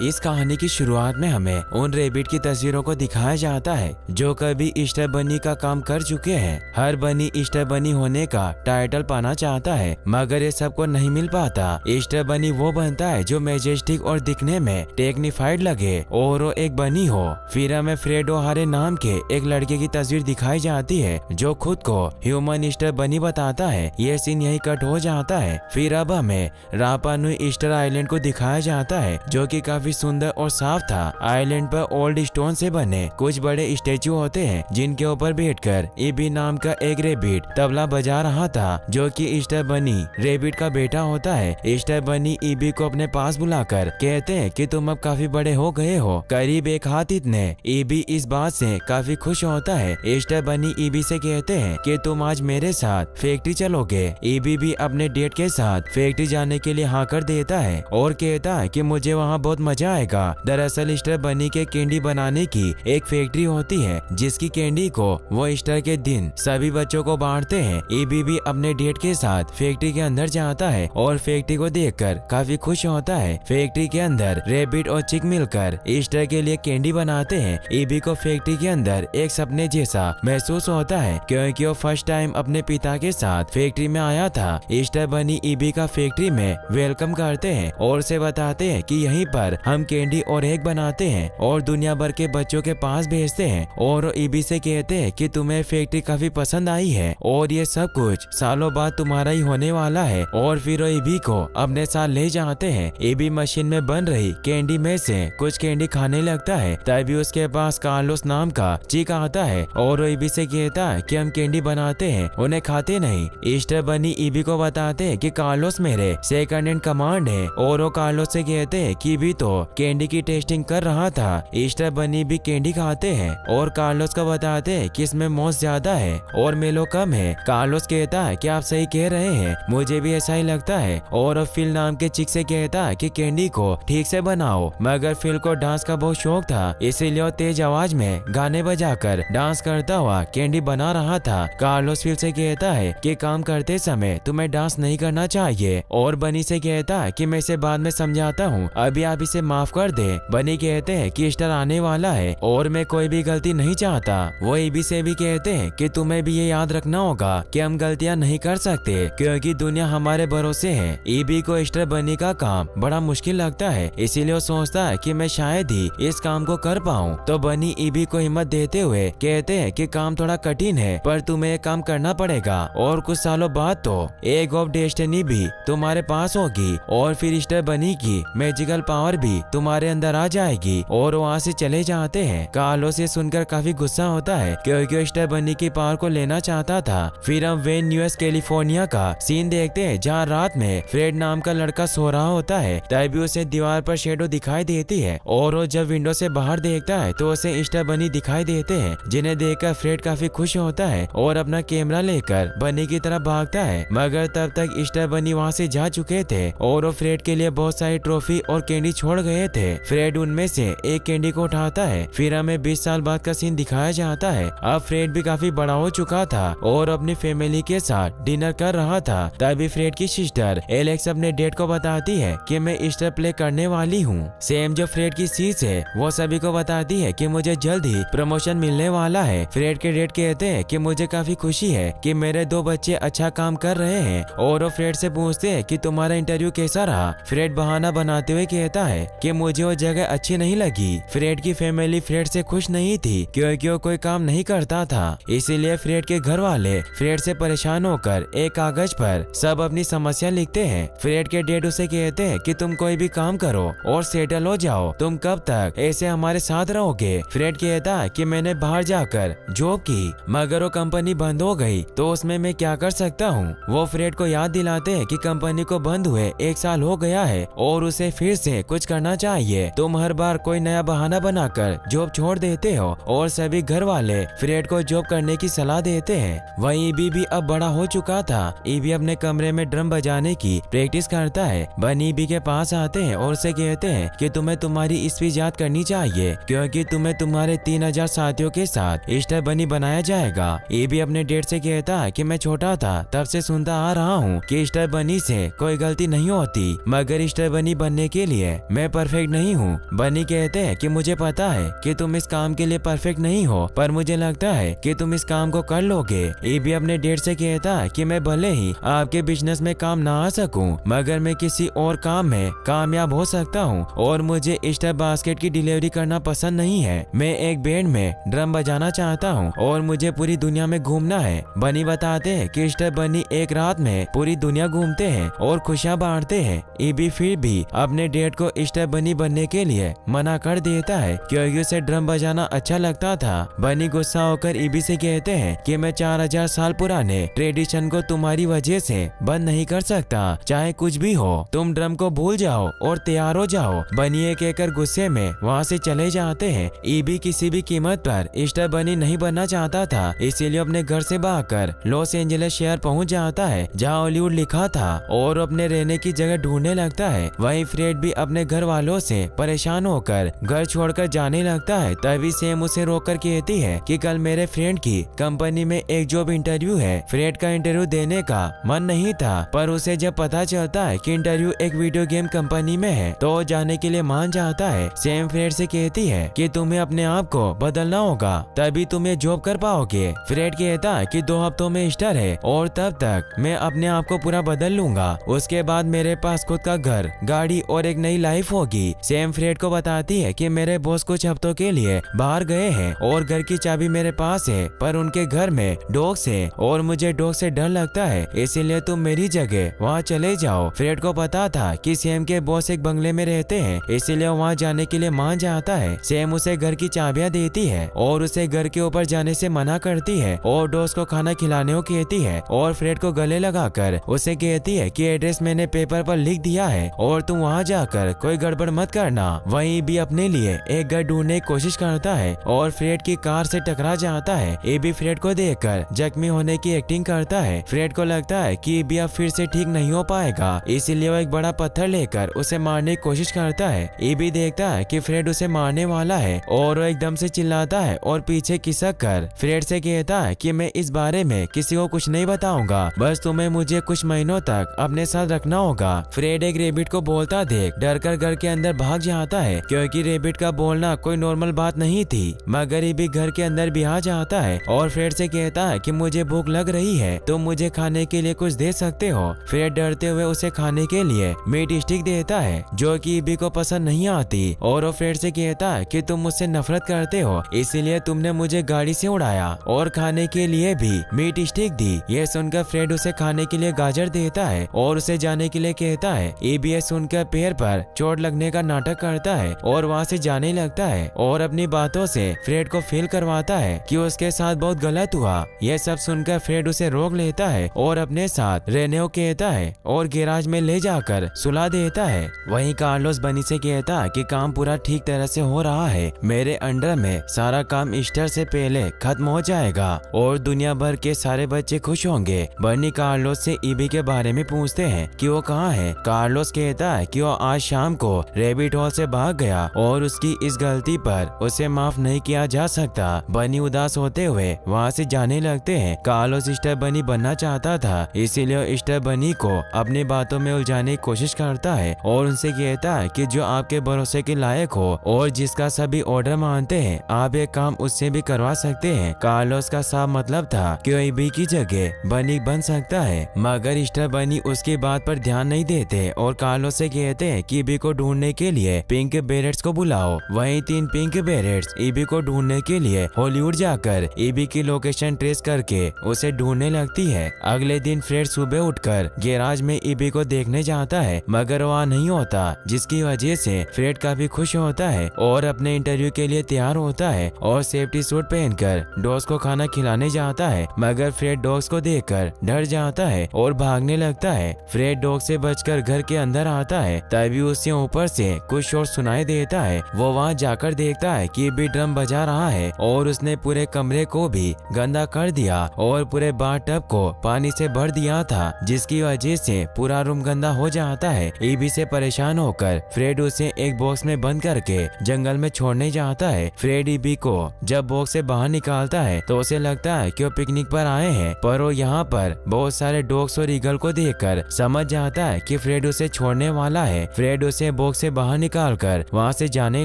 इस कहानी की शुरुआत में हमें उन रेबिट की तस्वीरों को दिखाया जाता है जो कभी ईस्टर बनी का काम कर चुके हैं। हर बनी ईस्टर बनी होने का टाइटल पाना चाहता है, मगर ये सबको नहीं मिल पाता। ईस्टर बनी वो बनता है जो मैजेस्टिक और दिखने में टेक्निफाइड लगे और वो एक बनी हो। फिर हमें फ्रेड ओहारे नाम के एक लड़के की तस्वीर दिखाई जाती है जो खुद को ह्यूमन ईस्टर बनी बताता है। ये सीन यही कट हो जाता है। फिर अब हमें रापा नुई ईस्टर आइलैंड को दिखाया जाता है जो कि काफी सुंदर और साफ था। आइलैंड पर ओल्ड स्टोन से बने कुछ बड़े स्टेचू होते हैं जिनके ऊपर बैठकर ईबी नाम का एक रेबिट तबला बजा रहा था जो कि ईस्टर बनी रेबिट का बेटा होता है। ईस्टर बनी ईबी को अपने पास बुलाकर कहते हैं कि तुम अब काफी बड़े हो गए हो, करीब एक हाथ इतने। ईबी इस बात से काफी खुश होता है। ईस्टर बनी ईबी से कहते हैं कि तुम आज मेरे साथ फैक्ट्री चलोगे। ईबी भी अपने डेट के साथ फैक्ट्री जाने के लिए हाँ कर देता है और कहता है कि मुझे वहाँ बहुत मजा आएगा। दरअसल ईस्टर बनी के कैंडी बनाने की एक फैक्ट्री होती है जिसकी कैंडी को वो ईस्टर के दिन सभी बच्चों को बांटते हैं। ईबी भी अपने डेट के साथ फैक्ट्री के अंदर जाता है और फैक्ट्री को देखकर काफी खुश होता है। फैक्ट्री के अंदर रेबिट और चिक मिलकर ईस्टर के लिए कैंडी बनाते हैं। ईबी को फैक्ट्री के अंदर एक सपने जैसा महसूस होता है क्योंकि वो फर्स्ट टाइम अपने पिता के साथ फैक्ट्री में आया था। ईस्टर बनी ईबी का फैक्ट्री में वेलकम करते हैं और उसे बताते हैं कि यहीं पर हम कैंडी और एग बनाते हैं और दुनिया भर के बच्चों के पास भेजते हैं। और ईबी से कहते हैं कि तुम्हें फैक्ट्री काफी पसंद आई है और ये सब कुछ सालों बाद तुम्हारा ही होने वाला है। और फिर वो ईबी को अपने साथ ले जाते हैं। ईबी मशीन में बन रही कैंडी में से कुछ कैंडी खाने लगता है। तभी उसके पास कार्लोस नाम का चिक आता है और वो ईबी से कहता है कि हम कैंडी बनाते हैं, उन्हें खाते नहीं। ईस्टर बनी ईबी को बताते हैं कि कार्लोस मेरे सेकंड इन कमांड है और वो कार्लोस से कहते हैं कि भी तो कैंडी की टेस्टिंग कर रहा था। ईस्टर बनी भी कैंडी खाते हैं और कार्लोस को बताते हैं कि इसमें मौस ज्यादा है और मेलो कम है। कार्लोस कहता है कि आप सही कह रहे हैं, मुझे भी ऐसा ही लगता है। और फिल नाम के चिक से कहता है कि कैंडी को ठीक से बनाओ, मगर फिल को डांस का बहुत शौक था इसीलिए वो तेज आवाज में गाने बजाकर डांस करता हुआ कैंडी बना रहा था। कार्लोस फिल से कहता है कि काम करते समय तुम्हें डांस नहीं करना चाहिए और बनी से कहता है कि मैं इसे बाद में समझाता हूँ, अभी आप इसे माफ कर दे। बनी कहते हैं कि ईस्टर आने वाला है और मैं कोई भी गलती नहीं चाहता। वो ईबी से भी कहते हैं कि तुम्हें भी ये याद रखना होगा कि हम गलतियां नहीं कर सकते क्योंकि दुनिया हमारे भरोसे है। ईबी को ईस्टर बनी का काम बड़ा मुश्किल लगता है इसीलिए वो सोचता है कि मैं शायद ही इस काम को कर पाऊँ। तो बनी ईबी को हिम्मत देते हुए कहते हैं कि काम थोड़ा कठिन है पर तुम्हें ये काम करना पड़ेगा और कुछ सालों बाद तो एग ऑफ डेस्टिनी भी तुम्हारे पास होगी और फिर ईस्टर बनी की मैजिकल पावर भी तुम्हारे अंदर आ जाएगी। और वहाँ से चले जाते हैं। कार्लोस ये सुनकर काफी गुस्सा होता है क्योंकि ईस्टर बनी की पावर को लेना चाहता था। फिर हम वेन यूएस कैलिफोर्निया का सीन देखते हैं जहाँ रात में फ्रेड नाम का लड़का सो रहा होता है। तभी उसे दीवार पर शेडो दिखाई देती है और वो जब विंडो से बाहर देखता है तो उसे ईस्टर बनी दिखाई देते हैं जिन्हें देखकर फ्रेड काफी खुश होता है और अपना कैमरा लेकर बनी की तरफ भागता है। मगर तब तक ईस्टर बनी वहाँ से जा चुके थे और वो फ्रेड के लिए बहुत सारी ट्रॉफी और कैंडी छोड़ गए थे। फ्रेड उनमें से एक कैंडी को उठाता है। फिर हमें 20 साल बाद का सीन दिखाया जाता है। अब फ्रेड भी काफी बड़ा हो चुका था और अपनी फैमिली के साथ डिनर कर रहा था। तभी फ्रेड की सिस्टर एलेक्स अपने डेड को बताती है कि मैं ईस्टर प्ले करने वाली हूँ। सेम जो फ्रेड की सीट है वो सभी को बताती है कि मुझे जल्द ही प्रमोशन मिलने वाला है। फ्रेड के डेड कहते हैं कि मुझे काफी खुशी है कि मेरे 2 बच्चे अच्छा काम कर रहे हैं और वो फ्रेड से पूछते हैं कि तुम्हारा इंटरव्यू कैसा रहा। फ्रेड बहाना बनाते हुए कहता है कि मुझे वो जगह अच्छी नहीं लगी। फ्रेड की फैमिली फ्रेड से खुश नहीं थी क्योंकि वो कोई काम नहीं करता था, इसीलिए फ्रेड के घर वाले फ्रेड से परेशान होकर एक कागज पर सब अपनी समस्या लिखते हैं। फ्रेड के डैड उसे कहते हैं कि तुम कोई भी काम करो और सेटल हो जाओ, तुम कब तक ऐसे हमारे साथ रहोगे। फ्रेड कहता है कि मैंने बाहर जाकर जॉब की मगर वो कंपनी बंद हो गई तो उसमें मैं क्या कर सकता हूँ। वो फ्रेड को याद दिलाते हैं कि कंपनी को बंद हुए 1 साल हो गया है और उसे फिर से कुछ करना चाहिए। तुम हर बार कोई नया बहाना बनाकर जॉब छोड़ देते हो और सभी घर वाले फ्रेड को जॉब करने की सलाह देते हैं। वहीं ईबी भी अब बड़ा हो चुका था। ईबी अपने कमरे में ड्रम बजाने की प्रैक्टिस करता है। बनी ईबी के पास आते हैं और उसे कहते हैं कि तुम्हें तुम्हारी स्पीच याद करनी चाहिए क्योंकि तुम्हें तुम्हारे 3000 साथियों के साथ ईस्टर बनी बनाया जाएगा। ईबी अपने डेड से कहता है कि मैं छोटा था तब से सुनता आ रहा हूँ कि ईस्टर बनी से कोई गलती नहीं होती, मगर ईस्टर बनी बनने के लिए मैं मैं परफेक्ट नहीं हूँ। बनी कहते हैं कि मुझे पता है कि तुम इस काम के लिए परफेक्ट नहीं हो, पर मुझे लगता है कि तुम इस काम को कर लोगे। ईबी अपने डेट से कहता है कि मैं भले ही आपके बिजनेस में काम ना आ सकूं, मगर मैं किसी और काम में कामयाब हो सकता हूं और मुझे ईस्टर बास्केट की डिलीवरी करना पसंद नहीं है। मैं एक बैंड में ड्रम बजाना चाहता हूं और मुझे पूरी दुनिया में घूमना है। बनी बताते हैं कि ईस्टर बनी एक रात में पूरी दुनिया घूमते हैं और खुशियां बांटते हैं। ईबी फिर भी अपने डेट को ईस्टर बनी बनने के लिए मना कर देता है क्योंकि उसे ड्रम बजाना अच्छा लगता था। बनी गुस्सा होकर ईबी से कहते हैं कि मैं 4000 साल पुराने ट्रेडिशन को तुम्हारी वजह से बंद नहीं कर सकता, चाहे कुछ भी हो। तुम ड्रम को भूल जाओ और तैयार हो जाओ। बनी ये कहकर गुस्से में वहाँ से चले जाते हैं। ईबी किसी भी कीमत पर ईस्टर बनी नहीं बनना चाहता था, इसीलिए अपने घर से भागकर लॉस एंजलिस शहर पहुँच जाता है जहाँ हॉलीवुड लिखा था और अपने रहने की जगह ढूंढने लगता है। वहीं फ्रेड भी अपने घर वालों से परेशान होकर घर छोड़कर जाने लगता है। तभी सैम उसे रोककर कहती है कि कल मेरे फ्रेंड की कंपनी में एक जॉब इंटरव्यू है। फ्रेड का इंटरव्यू देने का मन नहीं था, पर उसे जब पता चलता है कि इंटरव्यू एक वीडियो गेम कंपनी में है तो जाने के लिए मान जाता है। सैम फ्रेड से कहती है कि तुम्हें अपने आप को बदलना होगा, तभी तुम ये जॉब कर पाओगे। फ्रेड कहता है कि 2 हफ्तों में ईस्टर है और तब तक मैं अपने आप को पूरा बदल लूंगा। उसके बाद मेरे पास खुद का घर, गाड़ी और एक नई लाइफ होगी। सैम फ्रेड को बताती है कि मेरे बॉस कुछ हफ्तों के लिए बाहर गए हैं और घर की चाबी मेरे पास है, पर उनके घर में डॉग्स है और मुझे डॉग से डर लगता है, इसीलिए तुम मेरी जगह वहाँ चले जाओ। फ्रेड को पता था कि सैम के बॉस एक बंगले में रहते हैं, इसीलिए वहाँ जाने के लिए मान जाता है। सैम उसे घर की चाबियां देती है और उसे घर के ऊपर जाने से मना करती है और डॉग्स को खाना खिलाने को कहती है और फ्रेड को गले लगाकर उसे कहती है कि एड्रेस मैंने पेपर पर लिख दिया है और तुम वहाँ जाकर कोई गड़बड़ मत करना। वहीं भी अपने लिए एक घर ढूंढने की कोशिश करता है और फ्रेड की कार से टकरा जाता है। एबी फ्रेड को देखकर जख्मी होने की एक्टिंग करता है। फ्रेड को लगता है कि एबी अब फिर से ठीक नहीं हो पाएगा, इसीलिए वो एक बड़ा पत्थर लेकर उसे मारने की कोशिश करता है। एबी देखता है कि फ्रेड उसे मारने वाला है और वो एकदम से चिल्लाता है और पीछे खिसक कर फ्रेड से कहता है कि मैं इस बारे में किसी को कुछ नहीं बताऊंगा, बस तुम्हें मुझे कुछ महीनों तक अपने साथ रखना होगा। फ्रेड एक रेबिट को बोलता देख डर कर घर के अंदर भाग जाता है क्योंकि रेबिट का बोलना कोई नॉर्मल बात नहीं थी। मगर एबी घर के अंदर भी आ जाता है और फ्रेड से कहता है कि मुझे भूख लग रही है, तुम मुझे खाने के लिए कुछ दे सकते हो। फ्रेड डरते हुए उसे खाने के लिए मीट स्टिक देता है जो कि एबी को पसंद नहीं आती और वो फ्रेड से कहता है कि तुम मुझसे नफरत करते हो, इसीलिए तुमने मुझे गाड़ी से उड़ाया और खाने के लिए भी मीट स्टिक दी। ये सुनकर फ्रेड उसे खाने के लिए गाजर देता है और उसे जाने के लिए कहता है। एबी ये सुनकर पैर पर चोट लगने का नाटक करता है और वहाँ से जाने लगता है और अपनी बातों से फ्रेड को फील करवाता है कि उसके साथ बहुत गलत हुआ। यह सब सुनकर फ्रेड उसे रोक लेता है और अपने साथ रहने को कहता है और गैराज में ले जाकर सुला देता है। वहीं कार्लोस बनी से कहता है कि काम पूरा ठीक तरह से हो रहा है, मेरे अंडर में सारा काम ईस्टर से पहले खत्म हो जाएगा और दुनिया भर के सारे बच्चे खुश होंगे। बनी कार्लोस से ईबी के बारे में पूछते हैं कि वो कहाँ है। कार्लोस कहता है कि वो आज शाम को रेबिट हॉल से भाग गया और उसकी इस गलती पर उसे माफ नहीं किया जा सकता। बनी उदास होते हुए वहाँ से जाने लगते हैं। कार्लोस ईस्टर बनी बनना चाहता था, इसीलिए ईस्टर बनी को अपनी बातों में उलझाने की कोशिश करता है और उनसे कहता है कि जो आपके भरोसे के लायक हो और जिसका सभी ऑर्डर मानते हैं, आप एक काम उससे भी करवा सकते हैं। कार्लोस का साफ मतलब था कि ईबी की जगह बनी बन सकता है, मगर ईस्टर बनी उसकी बात पर ध्यान नहीं देते और कार्लोस से कहते हैं कि ईबी को ढूंढने के लिए पिंक बेरेट्स को बुलाओ। वहीं 3 पिंक बेरेट्स ईबी को ढूंढने के लिए हॉलीवुड जाकर ईबी की लोकेशन ट्रेस करके उसे ढूंढने लगती है। अगले दिन फ्रेड सुबह उठकर गैराज में ईबी को देखने जाता है, मगर वहाँ नहीं होता, जिसकी वजह से फ्रेड काफी खुश होता है और अपने इंटरव्यू के लिए तैयार होता है और सेफ्टी सूट पहनकर डॉग्स को खाना खिलाने जाता है। मगर फ्रेड डॉग्स को देखकर डर जाता है और भागने लगता है। फ्रेड डॉग से बचकर घर के अंदर आता है, तभी उसे ऊपर से कुछ शोर सुनाई देता है। वो वहाँ जाकर देखता है कि ईबी ड्रम बजा रहा है और उसने पूरे कमरे को भी गंदा कर दिया और पूरे बाथटब को पानी से भर दिया था, जिसकी वजह से पूरा रूम गंदा हो जाता है। ईबी से परेशान होकर फ्रेड उसे एक बॉक्स में बंद करके जंगल में छोड़ने जाता है। फ्रेड ईबी को जब बॉक्स से बाहर निकालता है तो उसे लगता है कि वो पिकनिक पर आए हैं, पर वो यहाँ पर बहुत सारे डॉग्स और ईगल को देखकर समझ जाता है कि फ्रेड उसे छोड़ने वाला है। फ्रेड उसे बॉक्स से बाहर निकालकर वहाँ से जाने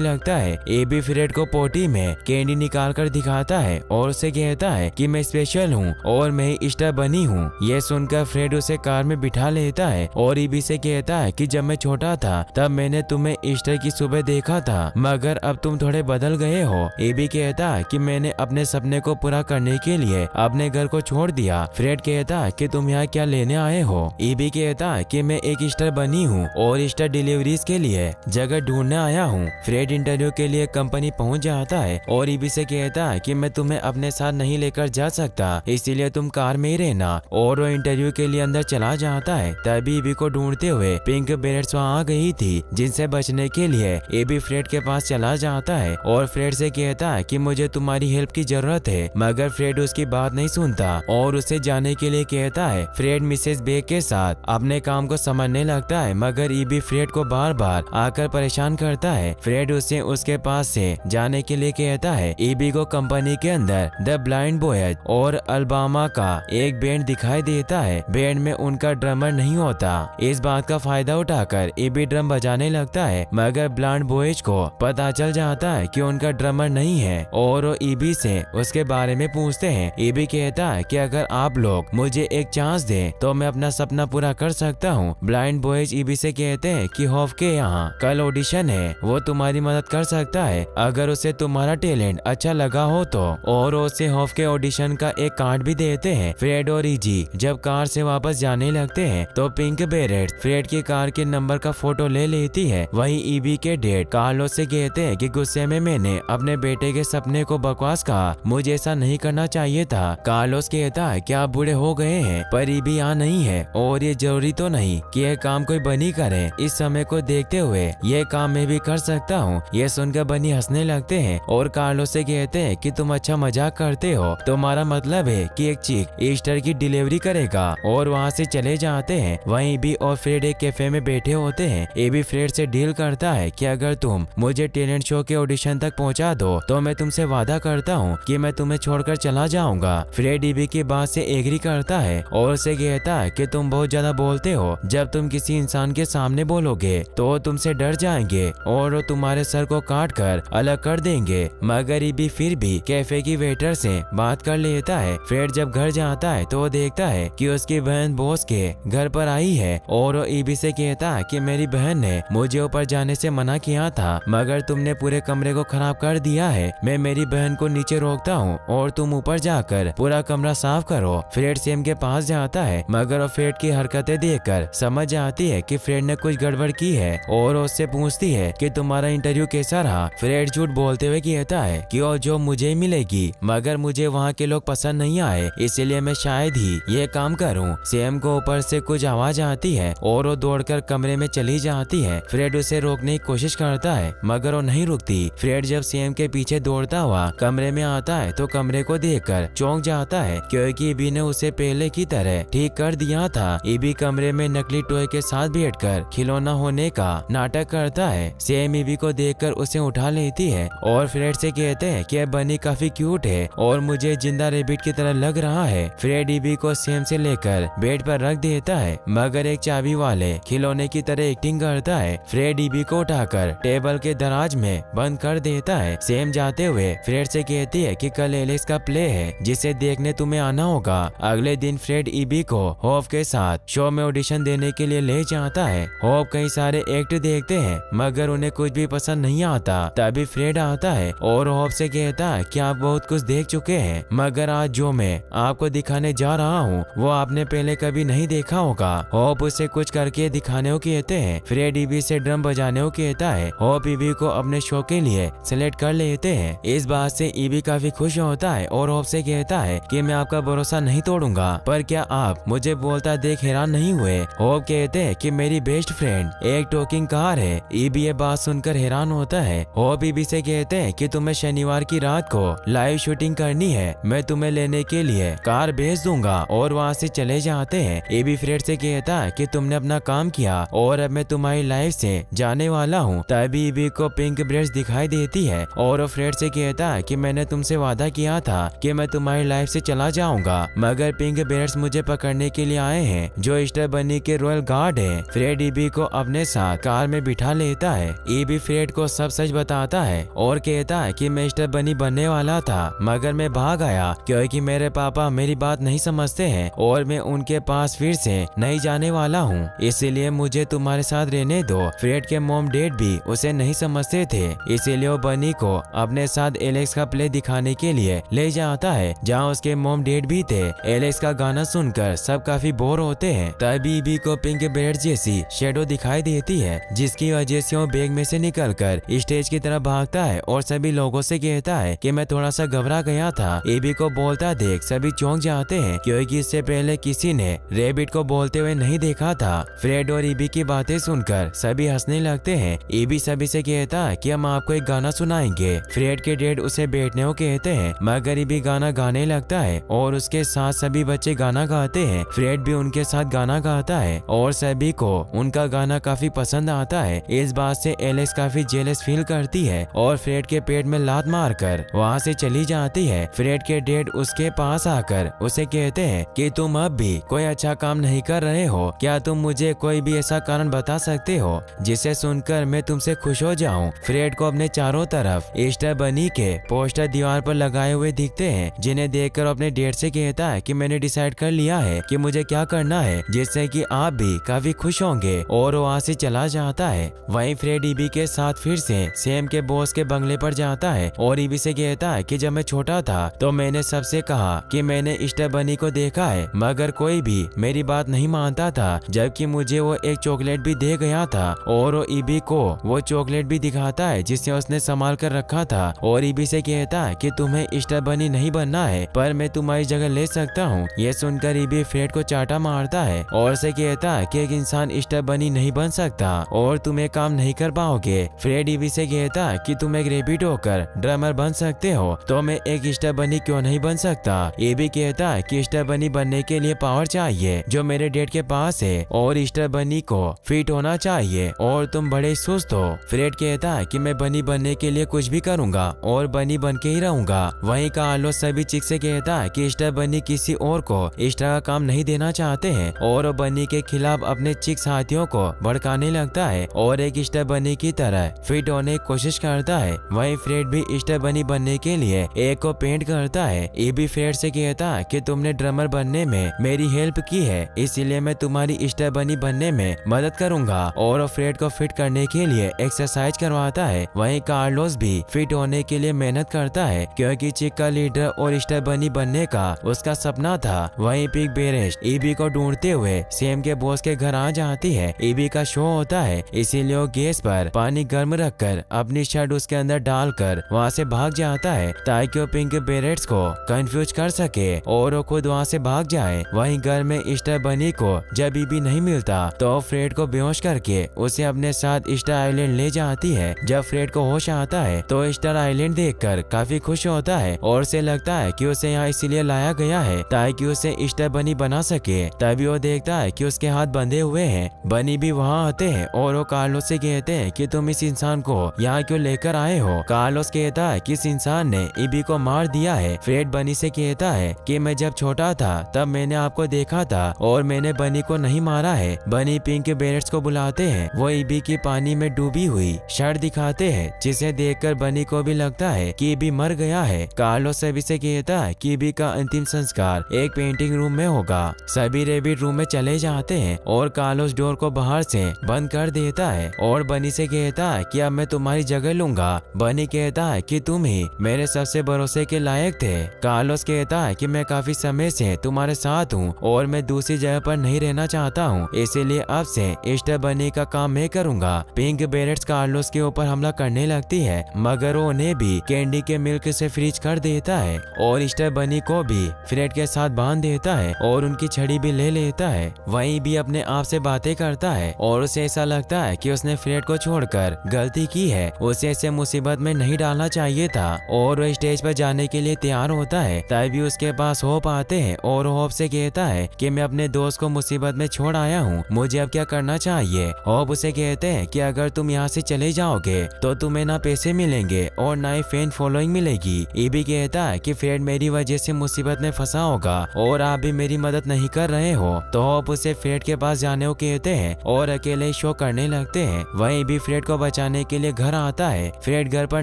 लगता है। एबी फ्रेड को पोटी में कैंडी निकाल कर दिखाता है और उसे कहता है कि मैं स्पेशल हूँ और मैं ईस्टर बनी हूँ। ये सुनकर फ्रेड उसे कार में बिठा लेता है और ईबी से कहता है कि जब मैं छोटा था तब मैंने तुम्हें ईस्टर की सुबह देखा था, मगर अब तुम थोड़े बदल गए हो। ईबी कहता है कि मैंने अपने सपने को पूरा करने के लिए अपने घर को छोड़ दिया। फ्रेड कहता है कि तुम यहाँ क्या लेने आए हो। ईबी कहता है कि मैं एक ईस्टर बनी हूँ और ईस्टर डिलीवरीज के लिए जगह ढूंढने आया हूँ। फ्रेड इंटरव्यू के लिए कंपनी पहुँच जाता है और ईबी से कहता है कि मैं तुम्हें अपने साथ नहीं लेकर जा सकता, इसीलिए तुम कार में ही रहना। और वो इंटरव्यू के लिए अंदर चला जाता है। तभी ईबी को ढूंढते हुए पिंक बेरेट्स वहाँ आ गई थी, जिनसे बचने के लिए ईबी फ्रेड के पास चला जाता है और फ्रेड से कहता है कि मुझे तुम्हारी हेल्प की जरूरत है, मगर फ्रेड उसकी बात नहीं सुनता और उसे जाने के लिए कहता है। फ्रेड मिसेस बेक के साथ अपने काम को समझने लगता है, मगर ईबी फ्रेड को बार बार आकर परेशान करता है। फ्रेड उसे उसके पास से जाने के लिए कहता है। ईबी को कंपनी के अंदर द ब्लाइंड बॉयज और अल्बामा का एक बैंड दिखाई देता है। बैंड में उनका ड्रमर नहीं होता। इस बात का फायदा उठाकर ईबी ड्रम बजाने लगता है, मगर ब्लाइंड बॉयज को पता चल जाता है कि उनका ड्रमर नहीं है और वो ईबी से उसके बारे में पूछते हैं। ईबी कहता है कि अगर आप लोग मुझे एक चांस दें तो मैं अपना सपना पूरा कर सकता हूँ। ब्लाइंड बॉयज ईबी से कहते हैं कि हॉफ के यहाँ कल ऑडिशन है, वो तुम्हारी मदद कर सकता है अगर उसे तुम्हारा टैलेंट अच्छा लगा हो तो। और उसे हॉफ के ऑडिशन का एक कार्ड भी देते हैं। फ्रेड और ईजी जब कार से वापस जाने लगते हैं तो पिंक बेरेट्स फ्रेड की कार के नंबर का फोटो ले लेती है। वहीं ईबी के डैड कार्लोस से कहते हैं कि गुस्से में मैंने अपने बेटे के सपने को बकवास कहा, मुझे ऐसा नहीं करना चाहिए था। कार्लोस कहता है कि आप बूढ़े हो गए हैं, पर ईबी यहाँ नहीं है और ये जरूरी तो नहीं कि यह काम कोई बनी करे। इस समय को देखते हुए ये काम मैं भी कर सकता हूँ। ये सुनकर बनी हंसने लगते हैं और कार्लोस से कहते हैं कि तुम अच्छा मजाक करते हो, तुम्हारा मतलब है कि एक चिक ईस्टर की डिलीवरी करेगा। और वहाँ से चले जाते हैं। वहीं ईबी और फ्रेड एक कैफे में बैठे होते हैं। ईबी फ्रेड से डील करता है कि अगर तुम मुझे टैलेंट शो के ऑडिशन तक पहुँचा दो तो मैं तुमसे वादा करता हूँ कि मैं तुम्हें छोड़कर चला जाऊंगा। फ्रेड ईबी की बात से एग्री करता है और उसे कहता है कि तुम बहुत ज्यादा बोलते हो, जब तुम किसी इंसान के सामने बोलोगे तो वो तुमसे डर जाएंगे और वो तुम्हारे सर को काट कर अलग कर देंगे। मगर ईबी फिर भी कैफे की वेटर से बात कर लेता है। फ्रेड जब घर जाता है तो वो देखता है कि उसकी बहन बॉस के घर पर आई है और वो ईबी से कहता है कि मेरी बहन ने मुझे ऊपर जाने से मना किया था, मगर तुमने पूरे कमरे को खराब कर दिया है। मैं मेरी बहन को नीचे रोकता हूँ और तुम ऊपर जाकर पूरा कमरा साफ करो। फ्रेड सेम के पास जाता है, मगर वो फ्रेड की हरकतें देखकर समझ आती है कि फ्रेड ने कुछ गड़बड़ की है और उससे पूछती है कि तुम्हारा इंटरव्यू कैसा रहा। फ्रेड झूठ बोलते हुए कहता है कि वो जो मुझे मिलेगी, मगर मुझे वहाँ के लोग पसंद नहीं आए, इसलिए मैं शायद ही ये काम करूँ। सेम को ऊपर से कुछ आवाज आती है और वो दौड़कर कमरे में चली जाती है। फ्रेड उसे रोकने की कोशिश करता है, मगर वो नहीं रुकती। फ्रेड जब सेम के पीछे दौड़ता हुआ कमरे में आता है तो कमरे को देखकर चौंक जाता है, क्योंकि ईबी ने उसे पहले की तरह ठीक कर दिया था। ईबी कमरे में नकली टॉय के साथ बैठकर खिलौना होने का नाटक करता है। सेम ईबी को देखकर उसे उठा लेती है और फ्रेड से कहते हैं कि बनी काफी क्यूट है और मुझे जिंदा रेबिट की तरह लग रहा है। फ्रेड ईबी को सेम से लेकर बेड पर रख देता है, मगर एक चाबी वाले खिलौने की तरह एक्टिंग करता है। फ्रेड ईबी को उठाकर टेबल के दराज में बंद कर देता है। सेम जाते हुए फ्रेड से कहती है कि कल एलेक्स का प्ले है, जिसे देखने तुम्हें आना होगा। अगले दिन फ्रेड ईबी को होप के साथ शो में ऑडिशन देने के लिए ले जाता है। होप कई सारे एक्ट देखते हैं, मगर उन्हें कुछ भी पसंद नहीं आता। तभी फ्रेड आता है और होप से कहता है कि आप बहुत कुछ देख चुके हैं, मगर आज जो मैं आपको दिखाने जा रहा हूँ वो आपने पहले कभी नहीं देखा होगा। होप उसे कुछ करके दिखाने को कहते हैं। फ्रेड ईबी से ड्रम बजाने को कहता है। होप ईबी को अपने शो के लिए सिलेक्ट कर लेते हैं। इस बात से ईबी काफी खुश होता है और होप से कहता है कि मैं आपका भरोसा नहीं तोड़ूंगा, पर क्या आप मुझे बोलता देख हैरान नहीं हुए। होप कहते हैं कि मेरी बेस्ट फ्रेंड एक टॉकिंग कार है। ईबी ये बात सुनकर हैरान होता है। होप ईबी से कहते हैं कि तुम्हें शनिवार की रात को लाइव शूटिंग करनी है, मैं तुम्हें लेने के लिए कार भेज दूंगा और वहाँ से चले जाते हैं। ईबी फ्रेड से कहता है कि तुमने अपना काम किया और अब मैं तुम्हारी लाइफ से जाने वाला हूँ। तभी ईबी को पिंक ब्रेड्स दिखाई देती है और वो फ्रेड से कहता है कि मैंने तुमसे वादा किया था कि मैं तुम्हारी लाइफ से चला जाऊंगा, मगर पिंक ब्रेड्स मुझे पकड़ने के लिए आए हैं, जो ईस्टर बनी के रॉयल गार्ड है। फ्रेड ईबी को अपने साथ कार में बिठा लेता है। ईबी फ्रेड को सब सच बताता है और कहता है कि मैं मिस्टर बनी बनने वाला था मगर मैं भाग आया क्योंकि मेरे पापा मेरी बात नहीं समझते हैं और मैं उनके पास फिर से नहीं जाने वाला हूँ, इसीलिए मुझे तुम्हारे साथ रहने दो। फ्रेड के मॉम डैड भी उसे नहीं समझते थे, इसीलिए वो बनी को अपने साथ एलेक्स का प्ले दिखाने के लिए ले जाता है जहाँ उसके मॉम डैड भी थे। एलेक्स का गाना सुनकर सब काफी बोर होते हैं। तभी ईबी को पिंक बेरेट जैसी शेडो दिखाई देती है जिसकी वजह से वो बैग में से निकलकर स्टेज की तरफ भागता है और सभी लोगों से कहता है कि मैं थोड़ा सा घबरा गया था। ईबी को बोलता देख सभी चौंक जाते हैं क्योंकि इससे पहले किसी ने रैबिट को बोलते हुए नहीं देखा था। फ्रेड और ईबी की बातें सुनकर सभी हंसने लगते हैं। ईबी सभी से कहता है कि हम आपको एक गाना सुनाएंगे। फ्रेड के डैड उसे बैठने को कहते हैं मगर ईबी गाना गाने लगता है और उसके साथ सभी बच्चे गाना गाते हैं। फ्रेड भी उनके साथ गाना गाता है और सभी को उनका गाना काफी पसंद आता है। इस बात से एलेक्स काफी जेलस फील करती है और फ्रेड के पेट में लात मारकर वहाँ से चली जाती है। फ्रेड के डैड उसके पास आकर उसे कहते हैं कि तुम अब भी कोई अच्छा काम नहीं कर रहे हो, क्या तुम मुझे कोई भी ऐसा कारण बता सकते हो जिसे सुनकर मैं तुमसे खुश हो जाऊं। फ्रेड को अपने चारों तरफ ईस्टर बनी के पोस्टर दीवार पर लगाए हुए दिखते हैं जिन्हें देखकर अपने डैड से कहता है कि मैंने डिसाइड कर लिया है कि मुझे क्या करना है जिससे कि आप भी काफी खुश होंगे, और वहाँ से चला जाता है। वहीं फ्रेड ईबी के साथ फिर से सैम के बॉस के बंगले पर जाता है और ईबी से कहता है कि जब मैं छोटा था तो मैंने सबसे कहा कि मैंने ईस्टर बनी को देखा है मगर कोई भी मेरी बात नहीं मानता था, जबकि मुझे वो एक चॉकलेट भी दे गया था और वो ईबी को वो चॉकलेट भी दिखाता है जिसे उसने संभाल कर रखा था और ईबी से कहता है कि तुम्हें ईस्टर बनी नहीं बनना है पर मैं तुम्हारी जगह ले सकता हूँ। ये सुनकर ईबी फ्रेड को चाटा मारता है और उसे कहता है कि एक इंसान ईस्टर बनी नहीं बन सकता और तुम एक काम नहीं कर पाओगे। फ्रेड ईबी से कहता है कि तुम एक रेबिट होकर ड्रमर बन सकते हो तो मैं एक ईस्टर बनी क्यों नहीं बन सकता। ईबी कहता है कि ईस्टर बनी बनने के लिए पावर चाहिए जो मेरे डैड के पास है और ईस्टर बनी को फिट होना चाहिए और तुम बड़े सुस्त हो। फ्रेड कहता है कि मैं बनी बनने के लिए कुछ भी करूंगा और बनी बन के ही रहूंगा। वहीं कार्लोस सभी चिक से कहता है कि ईस्टर बनी किसी और को ईस्टर का काम नहीं देना चाहते हैं और वो बनी के खिलाफ अपने चिक साथियों को भड़काने लगता है और एक ईस्टर बनी की तरह फिट होने की कोशिश करता है। वहीं फ्रेड भी ईस्टर बनी बनने के लिए एक को पेंट करता है। ईबी फ्रेड से कहता है कि तुमने ड्रमर बनने में मेरी हेल्प की है इसीलिए मैं तुम्हारी ईस्टर बनी बनने में मदद करूंगा और फ्रेड को फिट करने के लिए एक्सरसाइज करवाता है। वहीं कार्लोस भी फिट होने के लिए मेहनत करता है क्योंकि चिक का लीडर और ईस्टर बनी बनने का उसका सपना था। वहीं पिग बेरेस्ट ईबी को ढूंढते हुए सैम के बॉस के घर आ जाती है। ईबी का शो होता है इसीलिए वो गैस पर पानी गर्म रखकर अपनी शर्ट उसके अंदर डालकर वहाँ से भाग जाता है ताकि वो पिंक बेरेट्स को कंफ्यूज कर सके और वो खुद वहाँ से भाग जाए। वहीं घर में ईस्टर बनी को जब ईबी नहीं मिलता तो फ्रेड को बेहोश करके उसे अपने साथ ईस्टर आइलैंड ले जाती है। जब फ्रेड को होश आता है तो ईस्टर आइलैंड देखकर काफी खुश होता है और उसे लगता है कि उसे यहाँ इसीलिए लाया गया है ताकि उसे ईस्टर बनी बना सके। तभी वो देखता है कि उसके हाथ बंधे हुए हैं। बनी भी वहाँ आते हैं और वो कार्लोस से कहते हैं कि तुम इस इंसान को यहाँ क्यों लेकर आए हो। कार्लोस कहता है कि इस इंसान ने ईबी को मार दिया है। फ्रेड बनी से कहता है कि मैं जब छोटा था तब मैंने आपको देखा था और मैंने बनी को नहीं मारा है। बनी पिंक बेरेट्स को बुलाते हैं। वो ईबी की पानी में डूबी हुई शर्ट दिखाते हैं जिसे देखकर बनी को भी लगता है कि ईबी मर गया है। कार्लोस सभी से कहता है कि ईबी का अंतिम संस्कार एक पेंटिंग रूम में होगा। सभी रेबिट रूम में चले जाते हैं और कार्लोस डोर को बाहर से बंद कर देता है और बनी से कहता है कि अब मैं तुम्हारी जगह लूंगा। बनी कहता है कि तुम ही मेरे सबसे भरोसे के लायक थे। कार्लोस कहता है कि मैं काफी समय से तुम्हारे साथ हूँ और मैं दूसरी जगह पर नहीं रहना चाहता हूँ, इसीलिए अब से ईस्टर बनी का काम मैं करूँगा। पिंक बेरेट्स कार्लोस के ऊपर हमला करने लगती है मगर वो उन्हें भी कैंडी के मिल्क से फ्रीज कर देता है और ईस्टर बनी को भी फ्रेड के साथ बांध देता है और उनकी छड़ी भी ले लेता है। वहीं भी अपने आप से बातें करता है और उसे ऐसा लगता है कि उसने फ्रेड को छोड़कर गलती की है, उसे ऐसे मुसीबत में नहीं डालना चाहिए था और वो स्टेज पर जाने के लिए तैयार होता है। तभी उसके पास होप आते हैं और होप से कहता है कि मैं अपने दोस्त को मुसीबत में छोड़ आया हूँ, मुझे अब क्या करना चाहिए। होप उसे कहते हैं कि अगर तुम यहाँ से चले जाओगे तो तुम्हें ना पैसे मिलेंगे और ना ही फैन फॉलोइंग मिलेगी। ईबी कहता है कि फ्रेड मेरी वजह से मुसीबत में फंसा होगा और आप भी मेरी मदद नहीं कर रहे हो। तो होप उसे फ्रेड के पास जाने को कहते हैं और अकेले शो करने लगते हैं। वहीं ईबी फ्रेड को बचाने के लिए घर आता है। फ्रेड घर पर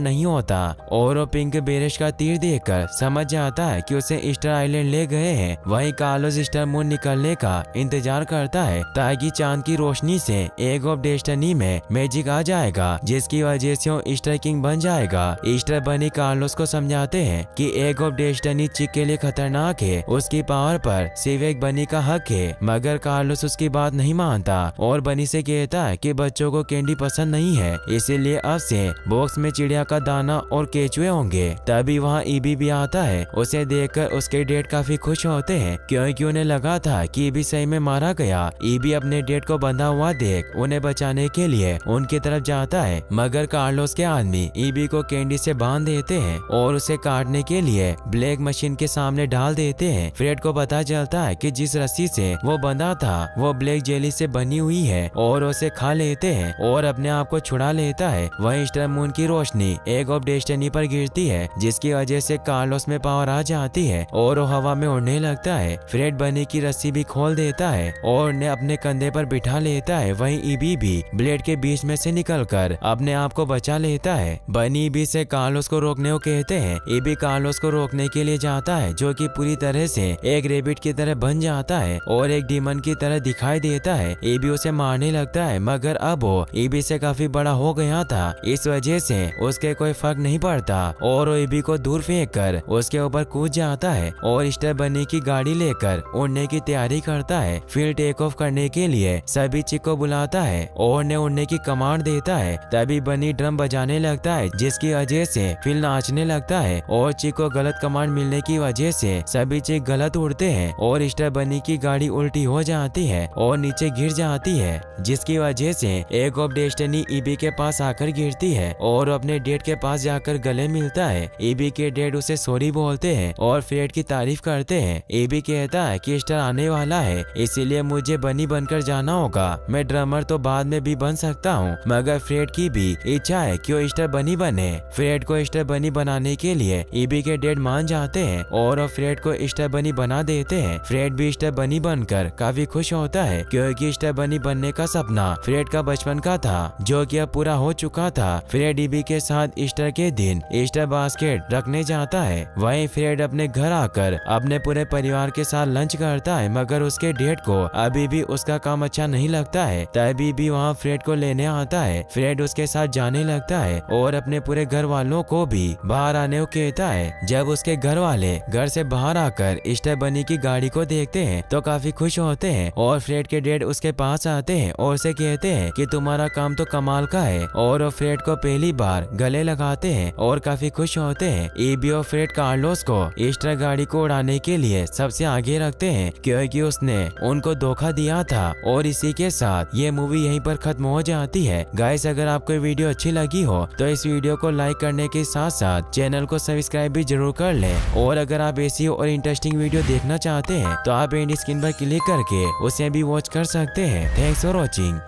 नहीं होता और वो पिंक बेरिश का तीर देखकर समझ जाता है कि उसे ईस्टर आइलैंड ले गए हैं। वहीं कार्लोस ईस्टर मून निकलने का इंतजार करता है ताकि चांद की रोशनी से एग ऑफ डेस्टिनी में मैजिक आ जाएगा, जिसकी वजह से वो ईस्टर किंग बन जाएगा। ईस्टर बनी कार्लोस को समझाते हैं कि एग ऑफ डेस्टिनी चिक के लिए खतरनाक है, उसकी पावर पर सिर्फ एक बनी का हक है। मगर कार्लोस उसकी बात नहीं मानता और बनी से कहता है कि बच्चों को कैंडी पसंद नहीं है, इसीलिए अब से बॉक्स में चिड़िया का दाना और केचुए होंगे। तभी वहाँ ईबी भी आता है। उसे देखकर उसके डैड काफी खुश होते हैं क्योंकि उन्हें लगा था कि ईबी सही में मारा गया। ईबी अपने डैड को बंधा हुआ देख उन्हें बचाने के लिए उनकी तरफ जाता है, मगर कार्लोस के आदमी ईबी को कैंडी से बांध देते हैं और उसे काटने के लिए ब्लैक मशीन के सामने डाल देते हैं। फ्रेड को पता चलता है कि जिस रस्सी से वो बंधा था वो ब्लैक जेली से बनी हुई है और उसे खा लेते हैं और अपने आप को छुड़ा लेता है। वहीं ईस्टर मून की रोशनी एग ऑफ डेस्टिनी पर गिरती है, जिसकी वजह से कार्लोस में पावर आ जाती है और वो हवा में उड़ने लगता है। फ्रेड बनी की रस्सी भी खोल देता है और उन्हें अपने कंधे पर बिठा लेता है। वहीं ईबी भी ब्लेड के बीच में से निकलकर अपने आप को बचा लेता है। बनी ईबी से कार्लोस को रोकने को कहते हैं। ईबी कार्लोस को रोकने के लिए जाता है, जो कि पूरी तरह से एक रेबिट की तरह बन जाता है और एक डीमन की तरह दिखाई देता है। ईबी उसे मारने लगता है, मगर अब वो ईबी से काफी बड़ा हो गया था, इस वजह से उसके कोई फर्क नहीं पड़ता और वो ईबी को दूर फेंक कर उसके ऊपर कूद जाता है और ईस्टर बनी की गाड़ी लेकर उड़ने की तैयारी करता है। फिर टेक ऑफ करने के लिए सभी चिक को बुलाता है और उन्हें उड़ने की कमांड देता है। तभी बनी ड्रम बजाने लगता है, जिसकी वजह से फिल नाचने लगता है और चिक को गलत कमांड मिलने की वजह से सभी चिक गलत उड़ते हैं और ईस्टर बनी की गाड़ी उल्टी हो जाती है और नीचे गिर जाती है, जिसकी वजह से एग ऑफ डेस्टिनी ईबी के पास आकर गिरती है और अपने डैड के पास जाकर गले मिलता है। ईबी के डैड उसे सॉरी बोलते हैं और फ्रेड की तारीफ करते हैं। ईबी कहता है कि ईस्टर आने वाला है, इसीलिए मुझे बनी बनकर जाना होगा। मैं ड्रमर तो बाद में भी बन सकता हूँ, मगर फ्रेड की भी इच्छा है कि वो ईस्टर बनी बने। फ्रेड को ईस्टर बनी बनाने के लिए ईबी के डैड मान जाते हैं और फ्रेड को ईस्टर बनी बना देते हैं। फ्रेड भी ईस्टर बनी बनकर काफी खुश होता है क्योंकि ईस्टर बनी बनने का सपना फ्रेड का बचपन का था, जो कि अब पूरा हो चुका था। फ्रेड ईबी के साथ ईस्टर के दिन ईस्टर बास्केट रखने जाता है। वहीं फ्रेड अपने घर आकर अपने पूरे परिवार के साथ लंच करता है, मगर उसके डैड को अभी भी उसका काम अच्छा नहीं लगता है। तभी भी वहाँ फ्रेड को लेने आता है। फ्रेड उसके साथ जाने लगता है और अपने पूरे घर वालों को भी बाहर आने को कहता है। जब उसके घर वाले घर से बाहर आकर ईस्टर बनी की गाड़ी को देखते हैं तो काफी खुश होते हैं और फ्रेड के डैड उसके पास आते हैं और उसे कहते हैं कि तुम्हारा काम तो कमाल का है, और वो फ्रेड को पहली बार गले लगाते हैं और काफी खुश होते हैं। ईबी और फ्रेड कार्लोस को ईस्टर गाड़ी को उड़ाने के लिए सबसे आगे रखते हैं क्योंकि उसने उनको धोखा दिया था। और इसी के साथ ये मूवी यहीं पर खत्म हो जाती है। गाइस, अगर आपको वीडियो अच्छी लगी हो तो इस वीडियो को लाइक करने के साथ साथ चैनल को सब्सक्राइब भी जरूर कर लें, और अगर आप ऐसी और इंटरेस्टिंग वीडियो देखना चाहते हैं तो आप एंड स्क्रीन पर क्लिक करके उसे भी वॉच कर सकते हैं। Thanks for watching.